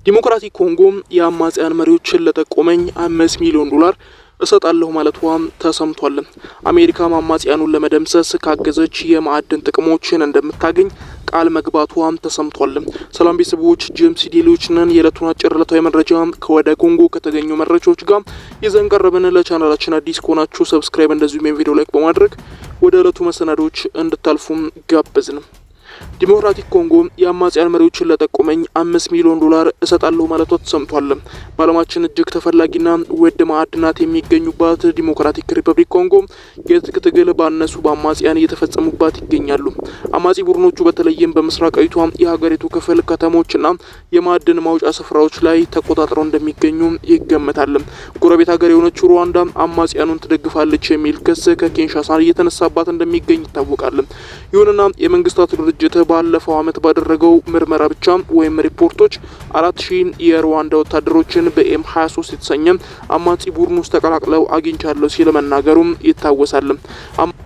ዲሞክራቲክ ኮንጎ የአማጽያን መሪዎችን ለጠቆመኝ 5 ሚሊዮን ዶላር እሰጣለሁ ማለቷም ተሰምቷል። አሜሪካ አማጽያኑን ለመደምሰስ ካገዘች የማዕድን ጥቅሞችን እንደምታገኝ ቃል መግባቷም ተሰምቷል። ሰላም ቤተሰቦች፣ ጄምስ ዲሊዎች ነን። የዕለቱን አጭር ዕለታዊ መረጃ ከወደ ኮንጎ ከተገኙ መረጃዎች ጋር ይዘን ቀርበን። ለቻናላችን አዲስ ከሆናችሁ ሰብስክራይብ፣ እንደዚሁም ቪዲዮ ላይክ በማድረግ ወደ ዕለቱ መሰናዶች እንድታልፉም ጋበዝን። ዲሞክራቲክ ኮንጎ የአማጽያን መሪዎችን ለጠቆመኝ 5 ሚሊዮን ዶላር እሰጣለሁ ማለቷ ተሰምቷል። በዓለማችን እጅግ ተፈላጊና ውድ ማዕድናት የሚገኙባት ዲሞክራቲክ ሪፐብሊክ ኮንጎ የትጥቅ ትግል ባነሱ በአማጽያን እየተፈጸሙባት ይገኛሉ። አማጺ ቡድኖቹ በተለይም በምስራቃዊቷ የሀገሪቱ ክፍል ከተሞችና የማዕድን ማውጫ ስፍራዎች ላይ ተቆጣጥረው እንደሚገኙ ይገመታል። ጎረቤት ሀገር የሆነችው ሩዋንዳ አማጽያኑን ትደግፋለች የሚል ክስ ከኪንሻሳ እየተነሳባት እንደሚገኝ ይታወቃል። ይሁንና የመንግስታቱ ድርጅት ባለፈው አመት ባደረገው ምርመራ ብቻ ወይም ሪፖርቶች 4000 የሩዋንዳ ወታደሮችን በኤም23 የተሰኘ አማጺ ቡድን ውስጥ ተቀላቅለው አግኝቻለሁ ሲል መናገሩም ይታወሳል።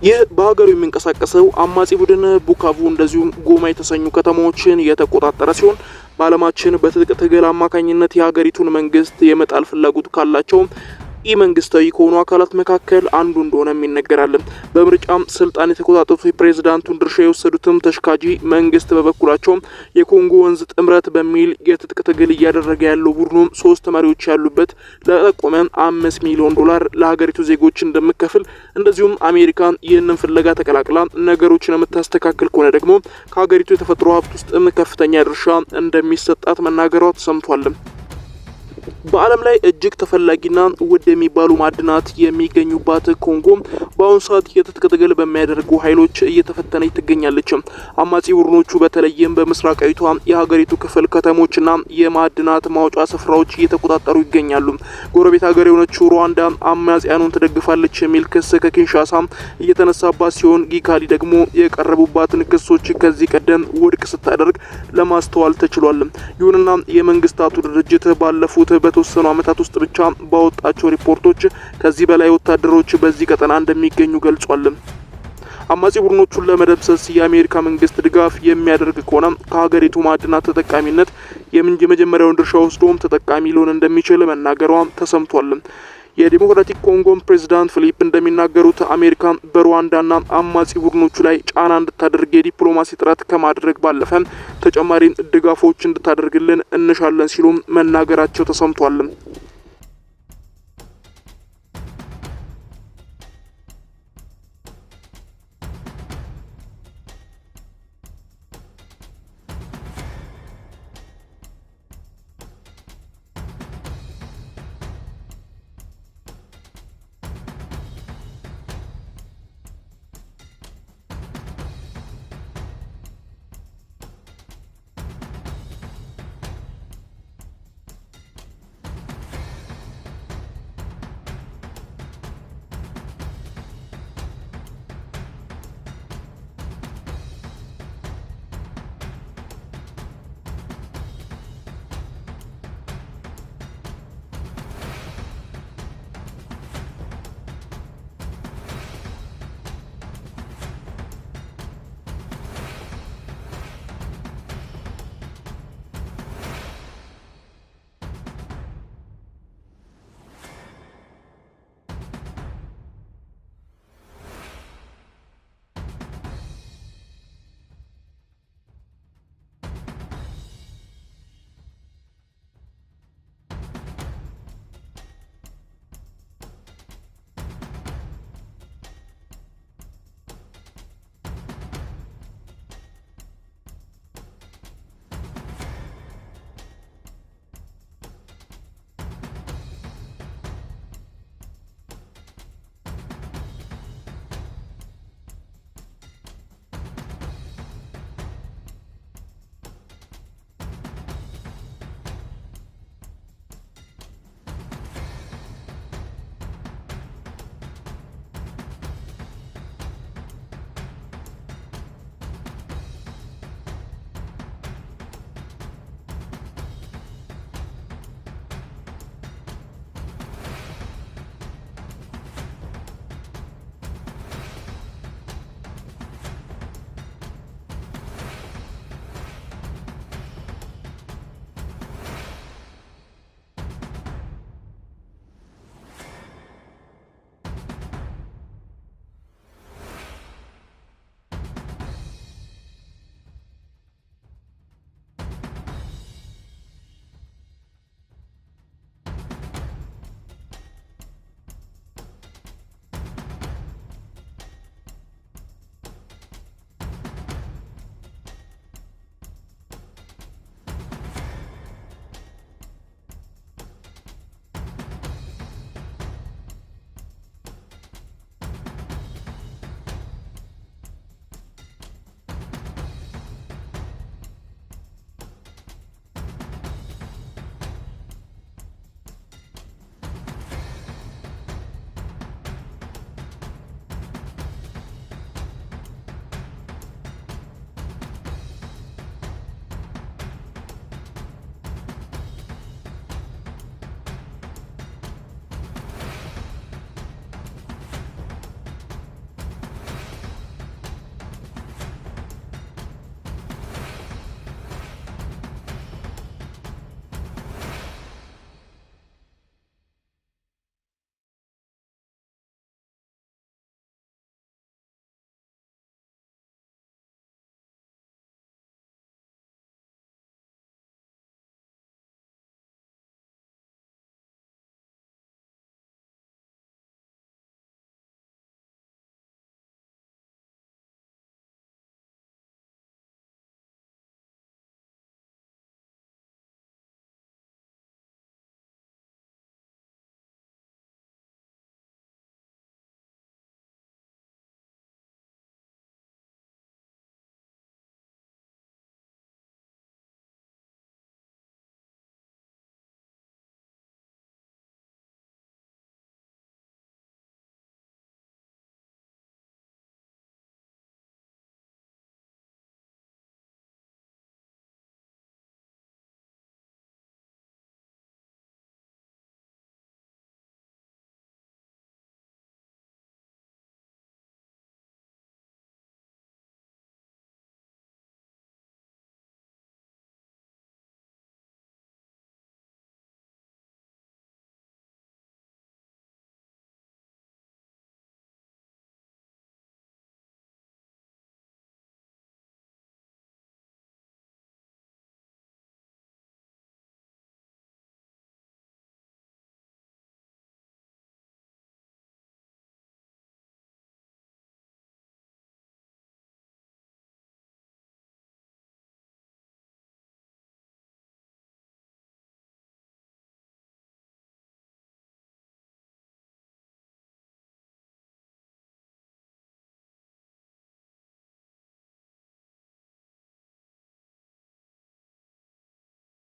ይህ በሀገሩ የሚንቀሳቀሰው አማጺ ቡድን ቡካቡ እንደዚሁም ጎማ የተሰኙ ከተሞችን የተቆጣጠረ ሲሆን በዓለማችን በትጥቅ ትግል አማካኝነት የሀገሪቱን መንግስት የመጣል ፍላጎት ካላቸው መንግስታዊ ከሆኑ አካላት መካከል አንዱ እንደሆነ ይነገራል። በምርጫም ስልጣን የተቆጣጠሩት የፕሬዝዳንቱን ድርሻ የወሰዱትም ተሽካጂ መንግስት በበኩላቸው የኮንጎ ወንዝ ጥምረት በሚል የትጥቅ ትግል እያደረገ ያለው ቡድኑ 3 መሪዎች ያሉበት ለጠቆመ 5 ሚሊዮን ዶላር ለሀገሪቱ ዜጎች እንደምከፍል፣ እንደዚሁም አሜሪካ ይህንን ፍለጋ ተቀላቅላ ነገሮችን የምታስተካክል ከሆነ ደግሞ ከሀገሪቱ የተፈጥሮ ሀብት ውስጥ ከፍተኛ ድርሻ እንደሚሰጣት መናገሯ ተሰምቷል። በዓለም ላይ እጅግ ተፈላጊና ውድ የሚባሉ ማዕድናት የሚገኙባት ኮንጎ በአሁኑ ሰዓት የትጥቅ ትግል በሚያደርጉ ኃይሎች እየተፈተነች ትገኛለች። አማጺ ቡድኖቹ በተለይም በምስራቃዊቷ የሀገሪቱ ክፍል ከተሞችና የማዕድናት ማውጫ ስፍራዎች እየተቆጣጠሩ ይገኛሉ። ጎረቤት ሀገር የሆነችው ሩዋንዳ አማጽያኑን ትደግፋለች የሚል ክስ ከኪንሻሳ እየተነሳባት ሲሆን ጊካሊ ደግሞ የቀረቡባትን ክሶች ከዚህ ቀደም ውድቅ ስታደርግ ለማስተዋል ተችሏል። ይሁንና የመንግስታቱ ድርጅት ባለፉት በተወሰኑ አመታት ውስጥ ብቻ ባወጣቸው ሪፖርቶች ከዚህ በላይ ወታደሮች በዚህ ቀጠና እንደሚገኙ ገልጿል። አማጺ ቡድኖቹን ለመደምሰስ የአሜሪካ መንግስት ድጋፍ የሚያደርግ ከሆነ ከሀገሪቱ ማዕድናት ተጠቃሚነት የመጀመሪያውን ድርሻ ወስዶም ተጠቃሚ ሊሆን እንደሚችል መናገሯ ተሰምቷል። የዲሞክራቲክ ኮንጎ ፕሬዝዳንት ፊሊፕ እንደሚናገሩት አሜሪካ በሩዋንዳና አማጺ ቡድኖቹ ላይ ጫና እንድታደርግ የዲፕሎማሲ ጥረት ከማድረግ ባለፈ ተጨማሪ ድጋፎች እንድታደርግልን እንሻለን ሲሉ መናገራቸው ተሰምቷል።